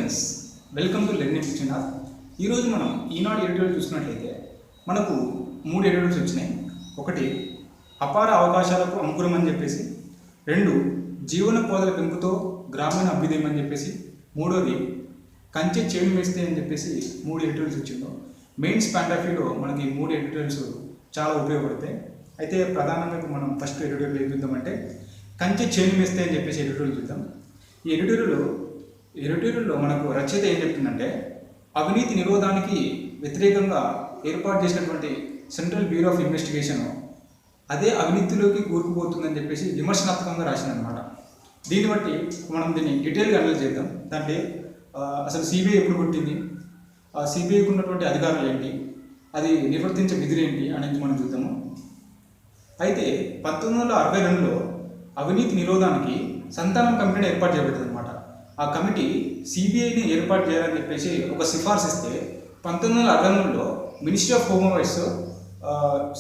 Friends, welcome to learning Srinath. ఈరోజు మనం ఈనాడు editorial చూసుకున్నట్లయితే మనకు 3 ఎడిటోరియల్స్ వచ్చినాయి. ఒకటి అపార అవకాశాలకు అంకురం అని చెప్పేసి, 2 జీవన పోదల పెంపుతో గ్రామీణ అభ్యుదయం అని చెప్పేసి, 3వది కంచె చేను వేస్తే అని చెప్పేసి 3 ఎడిటోరియల్స్ వచ్చిందో. మెయిన్స్ పాయింట్ ఆఫ్ వ్యూలో మనకి 3 ఎడిటోరియల్స్ చాలా ఉపయోగపడతాయి. అయితే ప్రధానంగా మనం ఫస్ట్ ఎడిటోరియల్ ఏం చూద్దామంటే కంచె చేను వేస్తే అని చెప్పేసి ఎడిటోరియల్ చూద్దాం. ఈ ఎడిటోరియల్లో మనకు రచయిత ఏం చెప్తుందంటే, అవినీతి నిరోధానికి వ్యతిరేకంగా ఏర్పాటు చేసినటువంటి సెంట్రల్ బ్యూరో ఆఫ్ ఇన్వెస్టిగేషన్ అదే అవినీతిలోకి కూరుకుపోతుందని చెప్పేసి విమర్శనాత్మకంగా రాసిందనమాట. దీన్ని బట్టి మనం దీన్ని డీటెయిల్గా అనలైజ్ చేద్దాం. దాంట్లో అసలు సిబిఐ ఎప్పుడు పుట్టింది, సిబిఐకి ఉన్నటువంటి అధికారాలు ఏంటి, అది నిర్వర్తించే విధులు ఏంటి అనేది మనం చూద్దాము. అయితే 1962లో అవినీతి నిరోధానికి సంతానం కమిటీని ఏర్పాటు చేయబడింది అనమాట. ఆ కమిటీ సిబిఐని ఏర్పాటు చేయాలని చెప్పేసి ఒక సిఫార్సు ఇస్తే 1963లో మినిస్ట్రీ ఆఫ్ హోమ్ అఫైర్స్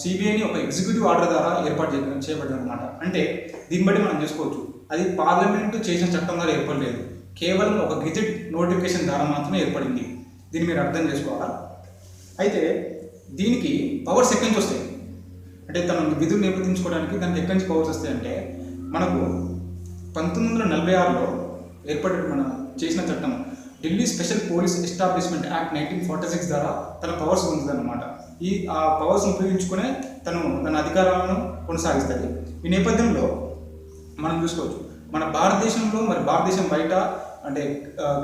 సిబిఐని ఒక ఎగ్జిక్యూటివ్ ఆర్డర్ ద్వారా ఏర్పాటు చేయబడింది అనమాట. అంటే దీన్ని బట్టి మనం చూసుకోవచ్చు, అది పార్లమెంటు చేసిన చట్టం ద్వారా ఏర్పడలేదు, కేవలం ఒక గెజెట్ నోటిఫికేషన్ ద్వారా మాత్రమే ఏర్పడింది. దీన్ని మీరు అర్థం చేసుకోవాలా. అయితే దీనికి పవర్స్ ఎక్కడి నుంచి వస్తాయి అంటే, తన విధులు నిర్వర్తించుకోవడానికి దానికి ఎక్కడి నుంచి పవర్స్ వస్తాయంటే, మనకు 1946లో ఏర్పడే మన చేసిన చట్టం Delhi special police establishment act 1946 ద్వారా తన పవర్స్ పొందుతుందన్నమాట. ఆ పవర్స్ని ఉపయోగించుకునే తన అధికారాలను కొనసాగిస్తుంది. ఈ నేపథ్యంలో మనం చూసుకోవచ్చు, మన భారతదేశంలో మరి భారతదేశం బయట అంటే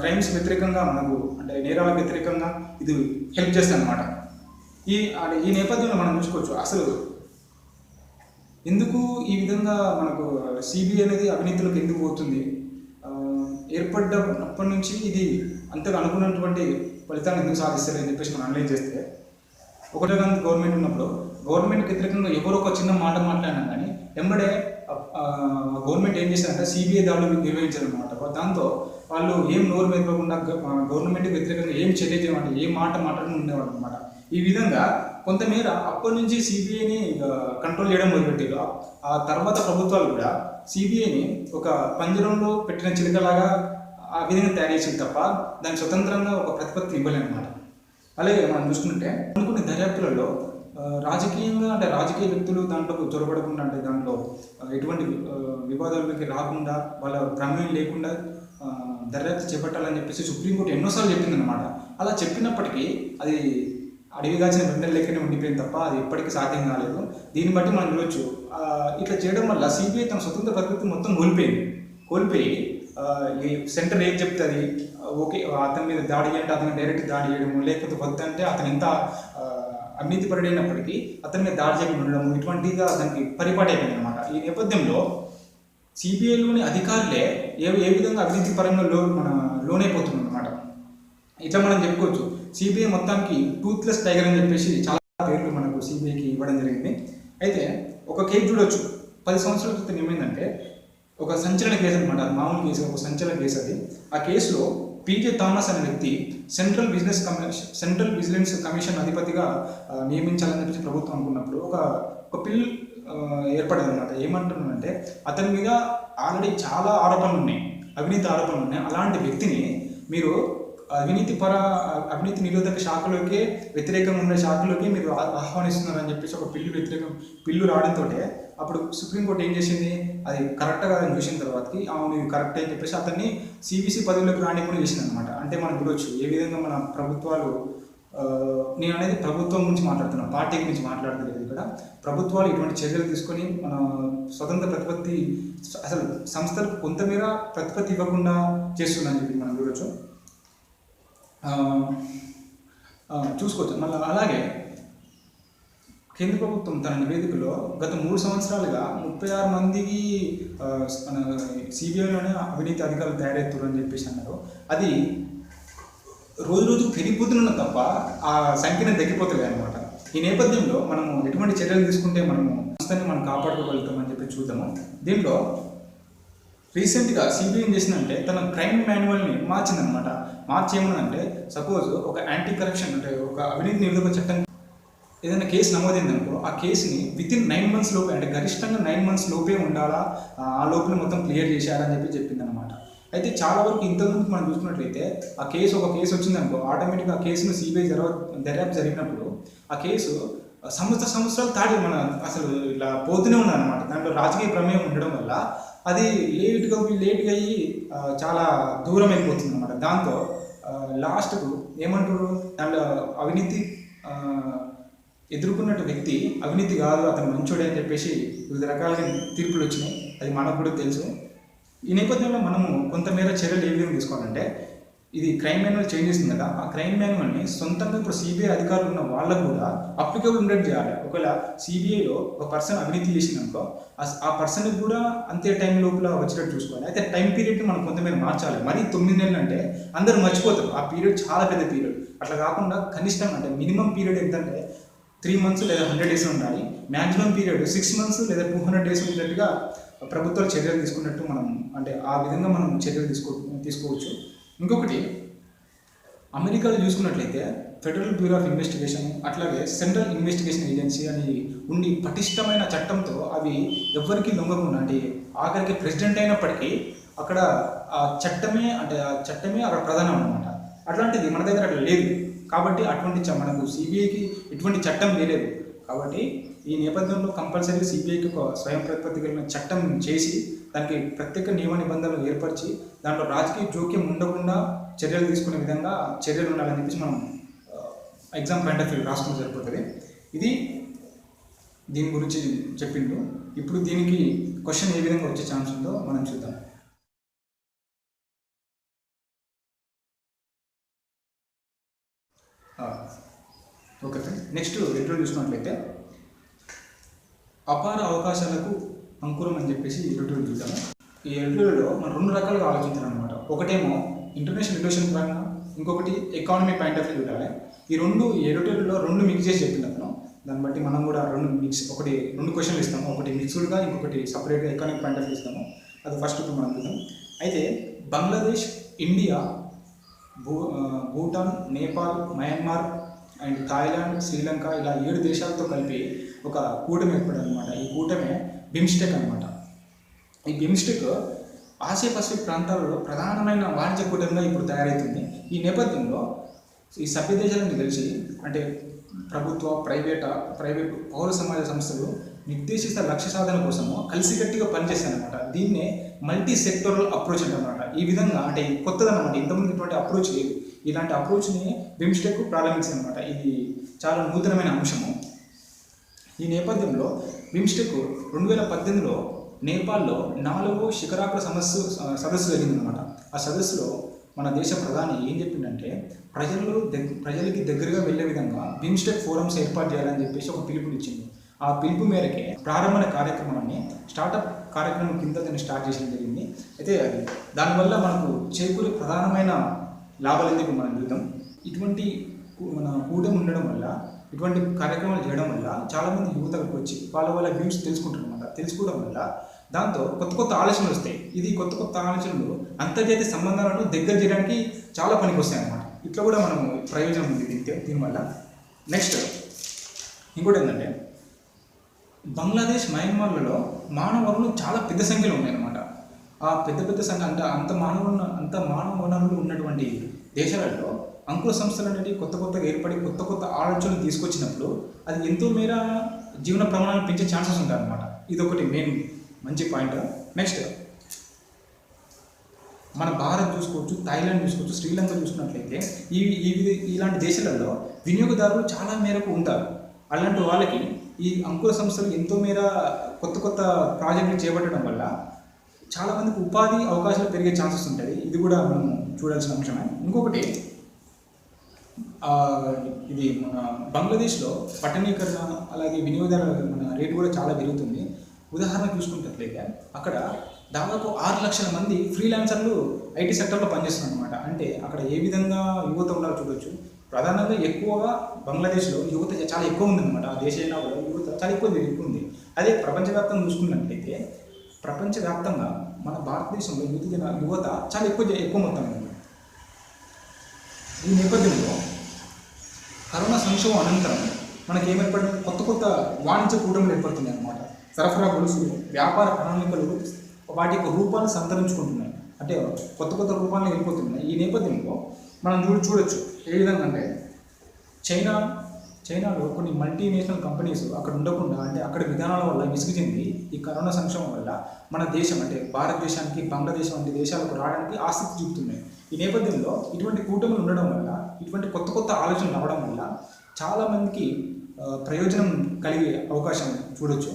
క్రైమ్స్ వ్యతిరేకంగా మనకు అంటే నేరాలకు వ్యతిరేకంగా ఇది హెల్ప్ చేస్తుంది అనమాట. ఈ నేపథ్యంలో మనం చూసుకోవచ్చు, అసలు ఎందుకు ఈ విధంగా మనకు సిబిఐ అనేది అవినీతిలోకి ఎందుకు పోతుంది, ఏర్పడ్డప్పటి నుంచి ఇది అంతగా అనుకున్నటువంటి ఫలితాన్ని ఎందుకు సాధిస్తారు అని చెప్పేసి మనం అనలైజ్ చేస్తే, ఒకటే గవర్నమెంట్ ఉన్నప్పుడు గవర్నమెంట్కి వ్యతిరేకంగా ఎవరో ఒక చిన్న మాట మాట్లాడినా కానీ వెంబడే గవర్నమెంట్ ఏం చేశారంటే సిబిఐ దాడులు నిర్వహించారనమాట. దాంతో వాళ్ళు ఏం నోరు మెదపకుండా గవర్నమెంట్కి వ్యతిరేకంగా ఏం చర్య చేయమంటే ఏ మాట మాట్లాడి ఉండేవాళ్ళు అనమాట. ఈ విధంగా కొంతమేర అప్పటి నుంచి సిబిఐని కంట్రోల్ చేయడం మొదలుపెట్టారు. ఆ తర్వాత ప్రభుత్వాలు కూడా సిబిఐని ఒక పంజరంలో పెట్టిన చిలుకలాగా ఆ విధంగా తయారు చేసింది తప్ప దానికి స్వతంత్రంగా ఒక ప్రతిపత్తిని ఇవ్వలేనమాట. అలాగే మనం చూసుకుంటే కొన్ని దర్యాప్తులలో రాజకీయంగా అంటే రాజకీయ వ్యక్తులు దాంట్లో చొరబడకుండా అంటే దాంట్లో ఎటువంటి వివాదాలకి రాకుండా వాళ్ళ ప్రమేయం లేకుండా దర్యాప్తు చేపట్టాలని చెప్పేసి సుప్రీంకోర్టు ఎన్నోసార్లు చెప్పిందనమాట. అలా చెప్పినప్పటికీ అది అడవిగాచిన వెంటనే లెక్కనే ఉండిపోయింది తప్ప అది ఎప్పటికీ సాధ్యం కాలేదు. దీన్ని బట్టి మనం చూడొచ్చు, ఇట్లా చేయడం వల్ల సిబిఐ తన స్వతంత్ర ప్రతిపత్తి మొత్తం కోల్పోయి ఈ సెంటర్ ఏం చెప్తుంది, ఓకే అతని మీద దాడి చేయంటే అతను డైరెక్ట్ దాడి చేయడము, లేకపోతే వద్దంటే అతను ఎంత అవినీతిపరుడైనప్పటికీ అతని మీద దాడి చేయకుండా ఉండడము, ఇటువంటిగా దానికి పరిపాటి అయిపోయింది అనమాట. ఈ నేపథ్యంలో సిబిఐలోని అధికారులే ఏ విధంగా అవినీతి పరంగా లోనైపోతుంది అనమాట. ఇట్లా మనం చెప్పుకోవచ్చు, సిబిఐ మొత్తానికి టూత్లెస్ టైగర్ అని చెప్పేసి చాలా పేర్లు మనకు సిబిఐకి ఇవ్వడం జరిగింది. అయితే ఒక కేసు చూడొచ్చు, 10 సంవత్సరాల క్రితం ఏమైందంటే ఒక సంచలన కేసు అనమాట. మామూలు కేసు, ఒక సంచలన కేసు అది. ఆ కేసులో పీజే థామస్ అనే వ్యక్తి సెంట్రల్ విజిలెన్స్ కమిషన్ అధిపతిగా నియమించాలని చెప్పేసి ప్రభుత్వం అనుకున్నప్పుడు ఒక బిల్ ఏర్పడదు అనమాట. ఏమంటున్నానంటే, అతని మీద ఆల్రెడీ చాలా అవినీతి ఆరోపణలు ఉన్నాయి. అలాంటి వ్యక్తిని మీరు అవినీతి నిరోధక శాఖలోకి వ్యతిరేకంగా ఉండే శాఖలోకి మీరు ఆహ్వానిస్తున్నారని చెప్పేసి ఒక బిల్లు రావడంతో అప్పుడు సుప్రీంకోర్టు ఏం చేసింది, అది కరెక్ట్గా చూసిన తర్వాతకి అవును ఇది కరెక్ట్ అని చెప్పేసి అతన్ని సిబిసి పదవిలోకి రానికుండా చేసింది అనమాట. అంటే మనం చూడవచ్చు ఏ విధంగా మన ప్రభుత్వాలు, నేను అనేది ప్రభుత్వం గురించి మాట్లాడుతున్నాను, పార్టీ గురించి మాట్లాడలేదు. ఇక్కడ ప్రభుత్వాలు ఇటువంటి చర్యలు తీసుకొని మన స్వతంత్ర ప్రతిపత్తి అసలు సంస్థలకు కొంతమేర ప్రతిపత్తి ఇవ్వకుండా చేస్తుందని చెప్పి మనం చూడవచ్చు, చూసుకోవచ్చు. మళ్ళీ అలాగే కేంద్ర ప్రభుత్వం తన నివేదికలో గత 3 సంవత్సరాలుగా 36 మందికి మన సిబిఐలోనే అవినీతి అధికారులు తయారవుతారు అని చెప్పేసి అన్నారు. అది రోజు పెరిగిపోతున్న తప్ప ఆ సంఖ్యను తగ్గిపోతుంది అనమాట. ఈ నేపథ్యంలో మనము ఎటువంటి చర్యలు తీసుకుంటే మనము సంస్థని మనం కాపాడుకోగలుగుతామని చెప్పి చూద్దాము. దీంట్లో రీసెంట్గా సిబిఐ ఏం చేసిందంటే తన క్రైమ్ మాన్యువల్ని మార్చిందనమాట. ఏమన్నదంటే, సపోజ్ ఒక యాంటీ కరప్షన్ అంటే ఒక అవినీతి నిరోధక చట్టం ఏదైనా కేసు నమోదైందనుకో, ఆ కేసుని వితిన్ 9 months లోపే అంటే గరిష్టంగా 9 months లోపే ఉండాలా, ఆ లోపల మొత్తం క్లియర్ చేసేయాలని చెప్పింది అనమాట. అయితే చాలా వరకు ఇంతకుముందు మనం చూసుకున్నట్లయితే ఒక కేసు వచ్చిందనుకో, ఆటోమేటిక్గా ఆ కేసును సిబిఐ దర్యాప్తు జరిగినప్పుడు ఆ కేసు సంవత్సరాలు తాడి మన అసలు ఇలా పోతూనే ఉన్నారన్నమాట. దాంట్లో రాజకీయ ప్రమేయం ఉండడం వల్ల అది లేట్గా అయ్యి చాలా దూరం అయిపోతుంది అనమాట. దాంతో లాస్ట్కు ఏమంటారు, దాంట్లో అవినీతి ఎదుర్కొన్నట్టు వ్యక్తి అవినీతి కాదు, అతను మంచోడే అని చెప్పేసి వివిధ రకాలుగా తీర్పులు వచ్చినాయి. అది మనకు కూడా తెలుసు. ఈ నేపథ్యంలో మనము కొంతమేర చర్యలు ఏ విధంగా తీసుకోవాలంటే, ఇది క్రైమ్ మాన్యువల్ చేంజ్ చేసింది కదా, ఆ క్రైమ్ మాన్యువల్ని సొంతంగా ఇప్పుడు సిబిఐ అధికారులు ఉన్న వాళ్ళకు కూడా అప్లికబుల్ ఉండేది చేయాలి. ఒకవేళ సిబిఐలో ఒక పర్సన్ అవినీతి చేసిందనుకో, ఆ పర్సన్కి కూడా అంతే టైం లోపల వచ్చేటట్టు చూసుకోవాలి. అయితే టైం పీరియడ్ని మనం కొంతమేర మార్చాలి. మరీ 9 నెలలు అంటే అందరూ మర్చిపోతారు, ఆ పీరియడ్ చాలా పెద్ద పీరియడ్. అట్లా కాకుండా కనిష్టం అంటే మినిమం పీరియడ్ ఎంతంటే 3 months లేదా 100 days ఉండాలి. మ్యాక్సిమం పీరియడ్ 6 months లేదా 200 days ఉండేట్టుగా ప్రభుత్వాలు చర్యలు తీసుకున్నట్టు మనం అంటే ఆ విధంగా మనం చర్యలు తీసుకోవచ్చు. ఇంకొకటి, అమెరికాలో చూసుకున్నట్లయితే ఫెడరల్ బ్యూరో ఆఫ్ ఇన్వెస్టిగేషన్, అట్లాగే సెంట్రల్ ఇన్వెస్టిగేషన్ ఏజెన్సీ అని ఉండి పటిష్టమైన చట్టంతో అవి ఎవరికి లొంగకుండా, అంటే ఆఖరికి ప్రెసిడెంట్ అయినప్పటికీ అక్కడ ఆ చట్టమే అక్కడ ప్రధానం అన్నమాట. అట్లాంటిది మన దగ్గర అట్లా లేదు. కాబట్టి మనకు సిబిఐకి ఎటువంటి చట్టం లేదు. కాబట్టి ఈ నేపథ్యంలో కంపల్సరీ సిబిఐకి ఒక స్వయం ప్రతిపత్తి కలిగిన చట్టం చేసి దానికి ప్రత్యేక నియమ నిబంధనలు ఏర్పరిచి దాంట్లో రాజకీయ జోక్యం ఉండకుండా చర్యలు తీసుకునే విధంగా చర్యలు ఉండాలని చెప్పేసి మనం ఎగ్జామ్ పాయింట్ ఆఫ్ వ్యూ రాసుకుంటే సరిపోతుంది. ఇది దీని గురించి చెప్పిండు. ఇప్పుడు దీనికి క్వశ్చన్ ఏ విధంగా వచ్చే ఛాన్స్ ఉందో మనం చూద్దాం. ఓకే ఫ్రెండ్, నెక్స్ట్ ఎడిటోరియల్ చూసుకున్నట్లయితే అపార అవకాశాలకు అంకురం అని చెప్పేసి ఎడిటోరియల్ చూద్దాము. ఈ ఎడిటోరియల్లో మనం 2 రకాలుగా ఆలోచించాలన్నమాట. ఒకటేమో ఇంటర్నేషనల్ రిలేషన్ పరంగా, ఇంకొకటి ఎకానమీ పాయింట్ ఆఫ్ వ్యూ చూడాలి. ఈ ఎడిటోరియల్లో 2 మిక్స్ చేసి చెప్పింది అతను. దాన్ని బట్టి మనం కూడా 2 క్వశ్చన్లు ఇస్తాము. ఒకటి మిక్స్డ్గా, ఇంకొకటి సపరేట్గా ఎకానమిక్ పాయింట్ ఆఫ్ వ్యూ ఇస్తాము. అది ఫస్ట్ ఇప్పుడు మనం చూద్దాం. అయితే Bangladesh, India, Bhutan, Nepal, Myanmar and Thailand, Sri Lanka ఇలా 7 దేశాలతో కలిపి ఒక కూటమి ఏర్పడింది అనమాట. ఈ కూటమే బిమ్స్టెక్ అనమాట. ఈ బిమ్స్టెక్ ఆసియా పసిఫిక్ ప్రాంతాలలో ప్రధానమైన వాణిజ్య కూటమిగా ఇప్పుడు తయారవుతుంది. ఈ నేపథ్యంలో ఈ సభ్య దేశాలను కలిసి, అంటే ప్రభుత్వ, ప్రైవేట్ పౌర సమాజ సంస్థలు నిర్దేశిత లక్ష్య సాధన కోసము కలిసికట్టుగా పనిచేస్తాయన్నమాట. దీన్నే మల్టీ సెక్టోరల్ అప్రోచ్ అంటారన్నమాట. ఈ విధంగా అంటే కొత్తదన్నమాట, ఇంతకుముందు ఇటువంటి అప్రోచ్ లేదు. ఇలాంటి అప్రోచ్ని బిమ్స్టెక్ ప్రారంభించింది అనమాట. ఇది చాలా నూతనమైన అంశము. ఈ నేపథ్యంలో బిమ్స్టెక్ 2018లో నేపాల్లో 4వ శిఖరాగ్ర సదస్సు జరిగిందనమాట. ఆ సదస్సులో మన దేశ ప్రధాని ఏం చెప్పిందంటే, ప్రజలకి దగ్గరగా వెళ్ళే విధంగా బిమ్స్టెక్ ఫోరమ్స్ ఏర్పాటు చేయాలని చెప్పేసి ఒక పిలుపునిచ్చింది. ఆ పిలుపు మేరకే ప్రారంభ కార్యక్రమాన్ని స్టార్టప్ కార్యక్రమం కింద దాన్ని స్టార్ట్ చేయడం జరిగింది. అయితే దానివల్ల మనకు చేకూరే ప్రధానమైన లాభాలు ఎందుకు మనం చూద్దాం. ఇటువంటి మన కూటమి ఉండడం వల్ల, ఇటువంటి కార్యక్రమాలు చేయడం వల్ల చాలామంది యువతకు వచ్చి వాళ్ళ వ్యూస్ తెలుసుకుంటారు అనమాట. తెలుసుకోవడం వల్ల దాంతో కొత్త ఆలోచనలు వస్తాయి. ఇది కొత్త ఆలోచనలు అంతర్జాతీయ సంబంధాలను దగ్గర చేయడానికి చాలా పనికి వస్తాయి అన్నమాట. ఇట్లా కూడా మనం ప్రయోజనం ఉంది దీనివల్ల. నెక్స్ట్ ఇంకోటి ఏంటంటే, బంగ్లాదేశ్, మయన్మార్లలో మానవ వనరులు చాలా పెద్ద సంఖ్యలో ఉన్నాయన్నమాట. ఆ పెద్ద సంఖ్య అంటే అంత మానవ వనరులు ఉన్నటువంటి దేశాలలో అంకుర సంస్థలు అనేవి కొత్తగా ఏర్పడి కొత్త ఆలోచనలు తీసుకొచ్చినప్పుడు అది ఎంతో మేర జీవన ప్రమాణాలు పెంచే ఛాన్సెస్ ఉంటాయి అన్నమాట. ఇది ఒకటి మెయిన్ మంచి పాయింట్. నెక్స్ట్ మన భారత్ చూసుకోవచ్చు, థాయిలాండ్ చూసుకోవచ్చు, శ్రీలంక చూసుకున్నట్లయితే ఇలాంటి దేశాలలో వినియోగదారులు చాలా మేరకు ఉంటారు. అలాంటి వాళ్ళకి ఈ అంకుర సంస్థలు ఎంతో మేర కొత్త ప్రాజెక్టులు చేపట్టడం వల్ల చాలామందికి ఉపాధి అవకాశాలు పెరిగే ఛాన్సెస్ ఉంటుంది. ఇది కూడా మనం చూడాల్సిన అంశమే. ఇంకొకటి, ఇది మన బంగ్లాదేశ్లో పట్టణీకరణ అలాగే వినియోగదారుల మన రేటు కూడా చాలా పెరుగుతుంది. ఉదాహరణ చూసుకున్నట్లయితే అక్కడ దాదాపు 6 లక్షల మంది ఫ్రీలాన్సర్లు ఐటీ సెక్టర్లో పనిచేస్తున్నారు అనమాట. అంటే అక్కడ ఏ విధంగా యువత ఉన్నారో చూడొచ్చు. ప్రధానంగా ఎక్కువగా బంగ్లాదేశ్లో యువత చాలా ఎక్కువ ఉందన్నమాట. ఆ దేశంలో యువత చాలా ఎక్కువ ఉంది. అదే ప్రపంచవ్యాప్తంగా చూసుకున్నట్లయితే ప్రపంచవ్యాప్తంగా మన భారతదేశంలో యువత చాలా ఎక్కువ మొత్తం ఉంది. ఈ నేపథ్యంలో కరోనా సంక్షోభం అనంతరం మనకి ఏర్పడిన కొత్త వాణిజ్య కూటములు ఏర్పడుతున్నాయి అన్నమాట. సరఫరా గొలుసులు, వ్యాపార ప్రణాళికలు వాటి యొక్క రూపాన్ని సంతరించుకుంటున్నాయి. అంటే కొత్త కొత్త రూపాల్లో వెళ్ళిపోతున్నాయి. ఈ నేపథ్యంలో మనం చూడొచ్చు ఏ విధంగా అంటే చైనాలో కొన్ని మల్టీనేషనల్ కంపెనీస్ అక్కడ ఉండకుండా, అంటే అక్కడ విధానాల వల్ల విసుగు చెంది ఈ కరోనా సంక్షోభం వల్ల మన దేశం అంటే భారతదేశానికి బంగ్లాదేశ్ వంటి దేశాలకు రావడానికి ఆసక్తి చూపుతున్నాయి. ఈ నేపథ్యంలో ఇటువంటి కూటములు ఉండడం వల్ల, ఇటువంటి కొత్త కొత్త ఆలోచనలు రావడం వల్ల చాలామందికి ప్రయోజనం కలిగే అవకాశం చూడొచ్చు.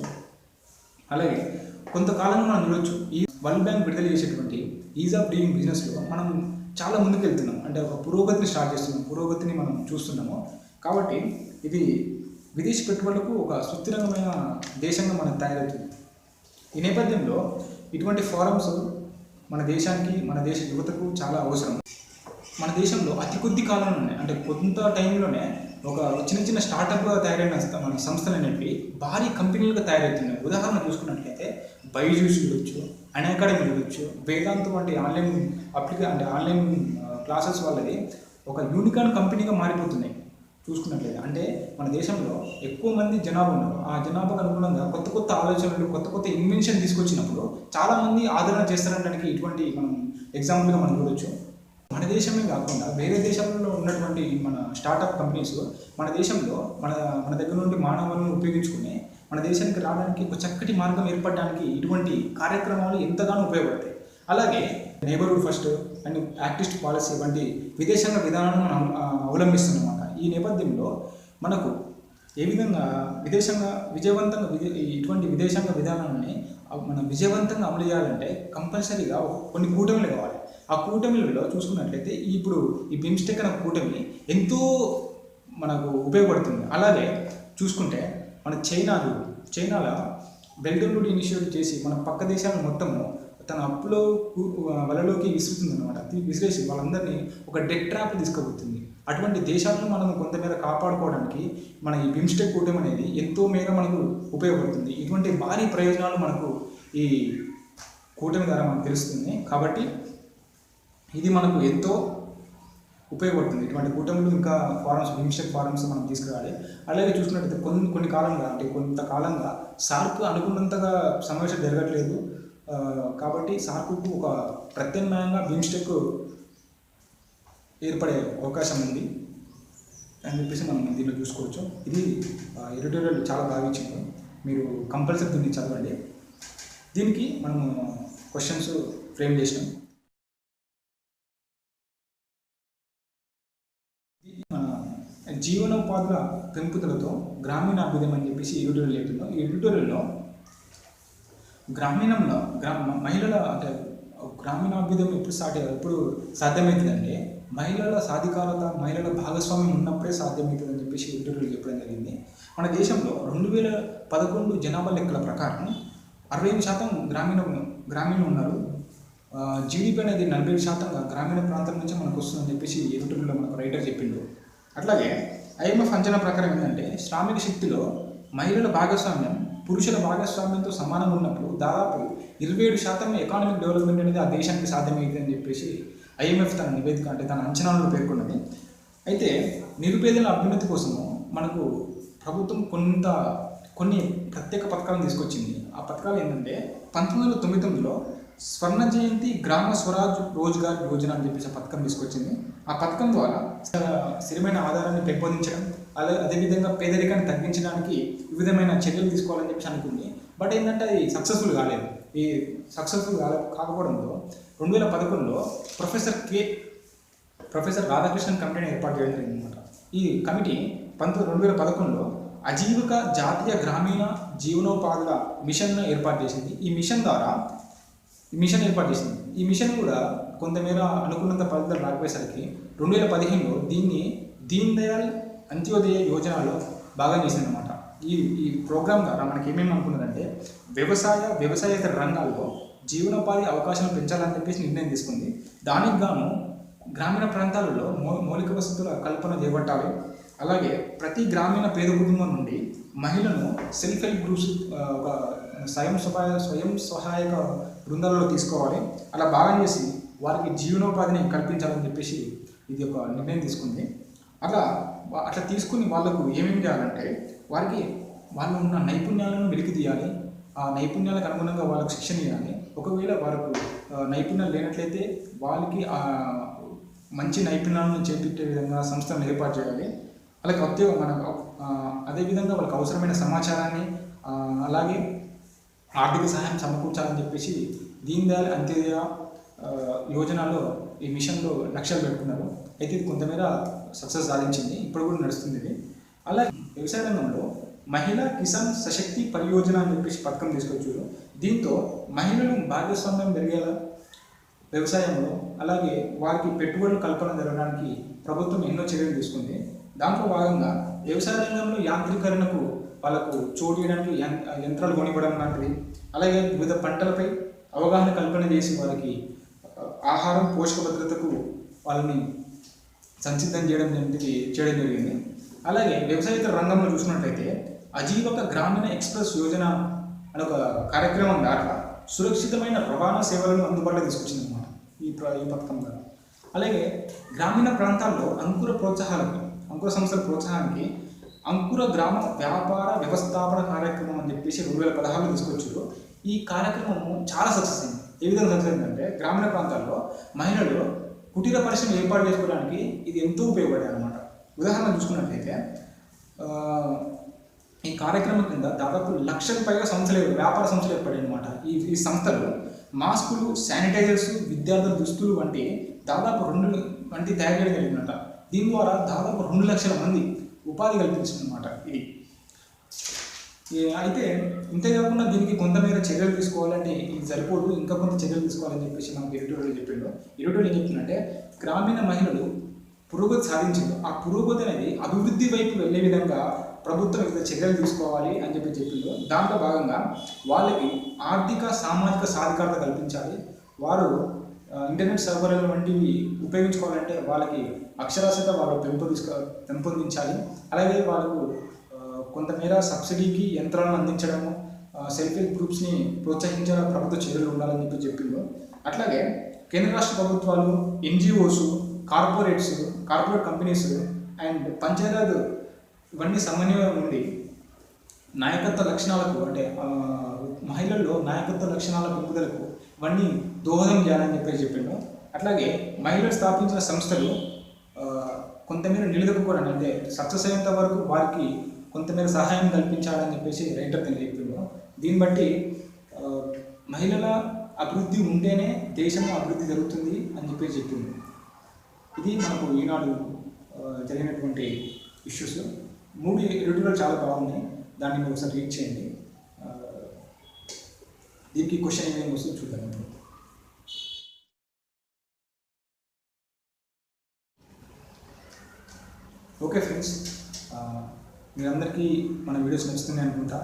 అలాగే కొంతకాలంగా మనం చూడొచ్చు, ఈ వరల్డ్ బ్యాంక్ విడుదల చేసేటువంటి ఈజ్ ఆఫ్ డూయింగ్ బిజినెస్లో మనం చాలా ముందుకు వెళ్తున్నాం. అంటే ఒక పురోగతిని స్టార్ట్ చేస్తున్నాం, పురోగతిని మనం చూస్తున్నాము. కాబట్టి ఇది విదేశీ పెట్టుబడులకు ఒక సుస్థిరమైన దేశంగా మనం తయారవుతుంది. ఈ నేపథ్యంలో ఇటువంటి ఫోరమ్స్ మన దేశానికి, మన దేశ యువతకు చాలా అవసరం. మన దేశంలో అతి కొద్ది కాలంలోనే, అంటే కొంత టైంలోనే ఒక చిన్న చిన్న స్టార్టప్గా తయారైన మన సంస్థలు అనేవి భారీ కంపెనీలుగా తయారవుతున్నాయి. ఉదాహరణ చూసుకున్నట్లయితే బైజూస్ చూడొచ్చు, అన్అకాడమీ చూడొచ్చు, వేదాంతం వంటి ఆన్లైన్ క్లాసెస్ వాళ్ళది ఒక యూనికార్న్ కంపెనీగా మారిపోతున్నాయి చూసుకున్నట్లయితే. అంటే మన దేశంలో ఎక్కువ మంది జనాభా ఉన్నారు. ఆ జనాభాకు అనుగుణంగా కొత్త కొత్త ఆలోచనలు, కొత్త కొత్త ఇన్వెన్షన్ తీసుకొచ్చినప్పుడు చాలామంది ఆదరణ చేస్తారనడానికి ఇటువంటి మనం ఎగ్జాంపుల్గా మనం చూడొచ్చు. మన దేశమే కాకుండా వేరే దేశాలలో ఉన్నటువంటి మన స్టార్టప్ కంపెనీస్ మన దేశంలో మన దగ్గర నుండి మానవులను ఉపయోగించుకుని మన దేశానికి రావడానికి ఒక చక్కటి మార్గం ఏర్పడడానికి ఇటువంటి కార్యక్రమాలు ఎంతగానో ఉపయోగపడతాయి. అలాగే నేబర్హుడ్ ఫస్ట్ అండ్ యాక్టిస్ట్ పాలసీ వంటి విదేశాంగ విధానాలను మనం అవలంబిస్తున్నామన్నమాట. ఈ నేపథ్యంలో మనకు ఏ విధంగా ఇటువంటి విదేశాంగ విధానాన్ని మనం విజయవంతంగా అమలు చేయాలంటే కంపల్సరీగా కొన్ని కూటమిలు కావాలి. ఆ కూటమిలలో చూసుకున్నట్లయితే ఇప్పుడు ఈ బిమ్స్టెక్ అనే కూటమి ఎంతో మనకు ఉపయోగపడుతుంది. అలాగే చూసుకుంటే మన చైనాలో బెల్ట్ అండ్ రోడ్ ఇనిషియేటివ్ చేసి మన పక్క దేశాలను మొత్తము తన అప్పులో వలలోకి విసురుతుందన్నమాట. విసిరేసి వాళ్ళందరినీ ఒక డెట్ ట్రాప్ తీసుకుపోతుంది. అటువంటి దేశాలను మనం కొంతమేర కాపాడుకోవడానికి మన ఈ బిమ్స్టెక్ కూటమి అనేది ఎంతో మేర మనకు ఉపయోగపడుతుంది. ఇటువంటి భారీ ప్రయోజనాలు మనకు ఈ కూటమి ద్వారా మనకు తెలుస్తుంది. కాబట్టి ఇది మనకు ఎంతో ఉపయోగపడుతుంది. ఇటువంటి కూటమిలు ఇంకా బిమ్స్టెక్ ఫారమ్స్ మనం తీసుకురావాలి. అలాగే చూసుకున్నట్లయితే కొంతకాలంగా సార్క్ అనుకున్నంతగా సమావేశం జరగట్లేదు. కాబట్టి సార్కుకు ఒక ప్రత్యామ్నాయంగా బిమ్స్టెక్ ఏర్పడే అవకాశం ఉంది అని చెప్పేసి మనం దీంట్లో చూసుకోవచ్చు. ఇది ఎడిటోరియల్ చాలా బాగా ఇచ్చింది, మీరు కంపల్సరీ దీన్ని చదవండి. దీనికి మనము క్వశ్చన్స్ ఫ్రేమ్ చేసినాం. జీవనోపాధుల పెంపుదలతో గ్రామీణ అభ్యుదయం అని చెప్పేసి ఎడిటోరియల్ చెప్తున్నాం. ఈ ఎడిటోరియల్లో మహిళల అంటే గ్రామీణాభ్యుదయం ఎప్పుడు సాధ్యమవుతుందంటే మహిళల సాధికారత, మహిళల భాగస్వామ్యం ఉన్నప్పుడే సాధ్యమవుతుందని చెప్పేసి ఎడిటోరియల్ చెప్పడం జరిగింది. మన దేశంలో 2011 జనాభా లెక్కల ప్రకారం 65% గ్రామీణ ఉన్నారు. జీడిపి అనేది 40% గ్రామీణ ప్రాంతం నుంచి మనకు వస్తుందని చెప్పేసి ఎడిటోరియల్లో మనకు రైటర్ చెప్పిండు. అట్లాగే IMF అంచనా ప్రకారం ఏంటంటే శ్రామిక శక్తిలో మహిళల భాగస్వామ్యం పురుషుల భాగస్వామ్యంతో సమానంగా ఉన్నప్పుడు దాదాపు 27% ఎకానమిక్ డెవలప్మెంట్ అనేది ఆ దేశానికి సాధ్యమవుతుంది అని చెప్పేసి IMF తన నివేదిక అంటే తన అంచనాలను పేర్కొన్నది. అయితే నిరుపేదల అభ్యున్నతి కోసము మనకు ప్రభుత్వం కొన్ని ప్రత్యేక పథకాలను తీసుకొచ్చింది. ఆ పథకాలు ఏంటంటే 1999లో స్వర్ణ జయంతి గ్రామ స్వరాజ్ రోజ్గార్ యోజన అని చెప్పేసి పథకం తీసుకొచ్చింది. ఆ పథకం ద్వారా స్థిరమైన ఆదాయాన్ని పెంపొందించడం, అదేవిధంగా పేదరికాన్ని తగ్గించడానికి వివిధమైన చర్యలు తీసుకోవాలని చెప్పి అనుకుంది. బట్ ఏంటంటే అది సక్సెస్ఫుల్ కాలేదు. ఈ సక్సెస్ఫుల్ కాకపోవడంతో 2011లో ప్రొఫెసర్ రాధాకృష్ణన్ కమిటీని ఏర్పాటు చేయడం జరిగిందన్నమాట. ఈ కమిటీ 2011లో అజీవిక జాతీయ గ్రామీణ జీవనోపాధుల మిషన్ను ఏర్పాటు చేసింది. ఈ మిషన్ కూడా కొంతమేర అనుకున్నంత ఫలితాలు రాకపోయేసరికి 2015లో దీన్ని దీన్ దయాళ్ అంత్యోదయ యోజనలో భాగం చేసిందన్నమాట. ఈ ప్రోగ్రామ్ ద్వారా మనకి ఏమేమి అనుకున్నదంటే వ్యవసాయేతర రంగాల్లో జీవనోపాధి అవకాశాలు పెంచాలని చెప్పేసి నిర్ణయం తీసుకుంది. దానికి గాను గ్రామీణ ప్రాంతాలలో మౌలిక వసతుల కల్పన చేపట్టాలి. అలాగే ప్రతి గ్రామీణ పేద కుటుంబం నుండి మహిళను సెల్ఫ్ హెల్ప్ గ్రూప్స్ ఒక స్వయం సహాయక బృందాలలో తీసుకోవాలి. అలా భాగం చేసి వారికి జీవనోపాధిని కల్పించాలని చెప్పేసి ఇది ఒక నిర్ణయం తీసుకుంది. అట్లా తీసుకుని వాళ్ళకు ఏమేమి చేయాలంటే వాళ్ళు ఉన్న నైపుణ్యాలను వెలికి తీయాలి. ఆ నైపుణ్యాలకు అనుగుణంగా వాళ్ళకు శిక్షణ ఇవ్వాలి. ఒకవేళ వారికి నైపుణ్యం లేనట్లయితే వాళ్ళకి మంచి నైపుణ్యాలను చేపట్టే విధంగా సంస్థలను ఏర్పాటు చేయాలి. అలాగే అదేవిధంగా వాళ్ళకి అవసరమైన సమాచారాన్ని అలాగే ఆర్థిక సహాయం సమకూర్చాలని చెప్పేసి దీన్ దయాళ్ అంత్యోదయ యోజనలో ఈ మిషన్లో లక్ష్యాలు పెట్టుకున్నారు. అయితే ఇది కొంతమేర సక్సెస్ సాధించింది, ఇప్పుడు కూడా నడుస్తుంది ఇది. అలాగే వ్యవసాయ రంగంలో మహిళా కిసాన్ సశక్తి పరియోజన అని చెప్పేసి పథకం తీసుకొచ్చారు. దీంతో మహిళలు భాగస్వామ్యం పెరిగేలా వ్యవసాయంలో అలాగే వారికి పెట్టుబడులు కల్పన జరగడానికి ప్రభుత్వం ఎన్నో చర్యలు తీసుకుంది. దాంట్లో భాగంగా వ్యవసాయ రంగంలో యాంత్రీకరణకు వాళ్ళకు చోటు చేయడానికి యంత్రాలు కొనివ్వడం లాంటిది, అలాగే వివిధ పంటలపై అవగాహన కల్పన చేసి వారికి ఆహారం పోషక భద్రతకు వాళ్ళని సంసిద్ధం చేయడం జరిగింది. అలాగే వ్యవసాయేతర రంగంలో చూసినట్లయితే అజీవక గ్రామీణ ఎక్స్ప్రెస్ యోజన అనే ఒక కార్యక్రమం ద్వారా సురక్షితమైన రవాణా సేవలను అందుబాటులో తీసుకొచ్చింది అన్నమాట ఈ పథకం ద్వారా. అలాగే గ్రామీణ ప్రాంతాల్లో అంకుర సంస్థల ప్రోత్సాహానికి అంకుర గ్రామ వ్యాపార వ్యవస్థాపన కార్యక్రమం అని చెప్పేసి 2016లో తీసుకొచ్చారు. ఈ కార్యక్రమం చాలా సక్సెస్ అయింది. ఏ విధంగా సక్సెస్ అయిందంటే గ్రామీణ ప్రాంతాల్లో మహిళలు కుటీర పరిశ్రమ ఏర్పాటు చేసుకోవడానికి ఇది ఎంతో ఉపయోగపడేది అనమాట. ఉదాహరణ చూసుకున్నట్లయితే ఈ కార్యక్రమం కింద దాదాపు 1,00,000 పైగా వ్యాపార సంస్థలు ఏర్పడాయి అనమాట. ఈ సంస్థలు మాస్కులు, శానిటైజర్స్, విద్యార్థుల దుస్తులు దాదాపు వంటి తయారు చేయడం జరిగిందన్నమాట. దీని ద్వారా దాదాపు 2,00,000 మంది ఉపాధి కల్పించిందన్నమాట ఇది. అయితే ఇంతేకాకుండా దీనికి కొంతమేర చర్యలు తీసుకోవాలంటే ఇది సరిపోదు, ఇంకా కొంత చర్యలు తీసుకోవాలని చెప్పేసి మనకు ఎడిటోరియల్ చెప్పిండు. ఎడిటోరియల్ ఏం చెప్తుందంటే గ్రామీణ మహిళలు పురోగతి సాధించారు. ఆ పురోగతి అనేది అభివృద్ధి వైపు వెళ్ళే విధంగా ప్రభుత్వం వివిధ చర్యలు తీసుకోవాలి అని చెప్పిండు. దాంట్లో భాగంగా వాళ్ళకి ఆర్థిక సామాజిక సాధికారత కల్పించాలి. వారు ఇంటర్నెట్ సౌకర్యాలు వంటివి ఉపయోగించుకోవాలంటే వాళ్ళకి అక్షరాస్యత వాళ్ళు పెంపొందించాలి. అలాగే వాళ్ళకు కొంతమేర సబ్సిడీకి యంత్రాలను అందించడము, సెల్ఫ్ హెల్ప్ గ్రూప్స్ని ప్రోత్సహించాల ప్రభుత్వ చర్యలు ఉండాలని చెప్పిండు. అట్లాగే కేంద్ర రాష్ట్ర ప్రభుత్వాలు, NGOs, corporate companies and panchayat ఇవన్నీ సమన్వయం ఉండి నాయకత్వ లక్షణాలకు మహిళల్లో నాయకత్వ లక్షణాల పెంపుదలకు ఇవన్నీ దోహదం చేయాలని చెప్పిండు. అట్లాగే మహిళలు స్థాపించిన సంస్థలు కొంతమేర నిలదొక్కుకోవడానికి సక్సెస్ అయ్యేంత వరకు వారికి కొంతమేర సహాయం కల్పించాలని చెప్పేసి రైటర్ చెప్పిండు. దీన్ని బట్టి మహిళల అభివృద్ధి ఉంటేనే దేశం అభివృద్ధి జరుగుతుంది అని చెప్పింది. ఇది మనకు ఈనాడు జరిగినటువంటి ఇష్యూస్. 3 ఎడిటోరియల్ చాలా బాగున్నాయి, దాన్ని మీరు ఒకసారి రీడ్ చేయండి. దీనికి క్వశ్చన్ ఏమేమి వస్తుందో చూద్దాం. ఓకే ఫ్రెండ్స్, మీరందరికీ మన వీడియోస్ నచ్చుతున్నాయి అనుకుంటా.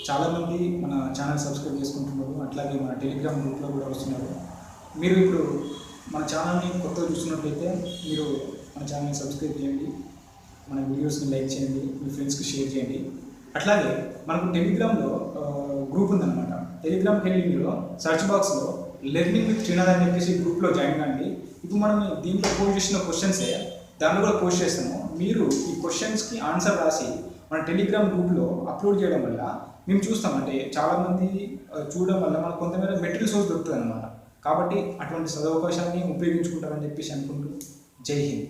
చాలామంది మన ఛానల్ సబ్స్క్రైబ్ చేసుకుంటున్నారు, అట్లాగే మన టెలిగ్రామ్ గ్రూప్లో కూడా వస్తున్నారు. మీరు ఇప్పుడు మన ఛానల్ని కొత్తగా చూస్తున్నట్లయితే మీరు మన ఛానల్ని సబ్స్క్రైబ్ చేయండి, మన వీడియోస్ని లైక్ చేయండి, మీ ఫ్రెండ్స్కి షేర్ చేయండి. అట్లాగే మనకు టెలిగ్రామ్లో గ్రూప్ ఉందన్నమాట. టెలిగ్రామ్కి వెళ్ళి మీరు సర్చ్ బాక్స్లో లెర్నింగ్ విత్ శ్రీనాథ్ అని చెప్పేసి గ్రూప్లో జాయిన్ కండి. ఇప్పుడు మనం దీంట్లో పోస్ట్ చేసిన క్వశ్చన్సే దాన్ని కూడా పోస్ట్ చేస్తాము. మీరు ఈ క్వశ్చన్స్కి ఆన్సర్ రాసి మన టెలిగ్రామ్ గ్రూప్లో అప్లోడ్ చేయడం వల్ల మేము చూస్తాం, అంటే చాలామంది చూడడం వల్ల మనకు కొంతమేర మెటీరియల్ సోర్స్ దొరుకుతుంది అన్నమాట. కాబట్టి అటువంటి సదవకాశాన్ని ఉపయోగించుకుంటారని చెప్పేసి అనుకుంటూ జై హింద్.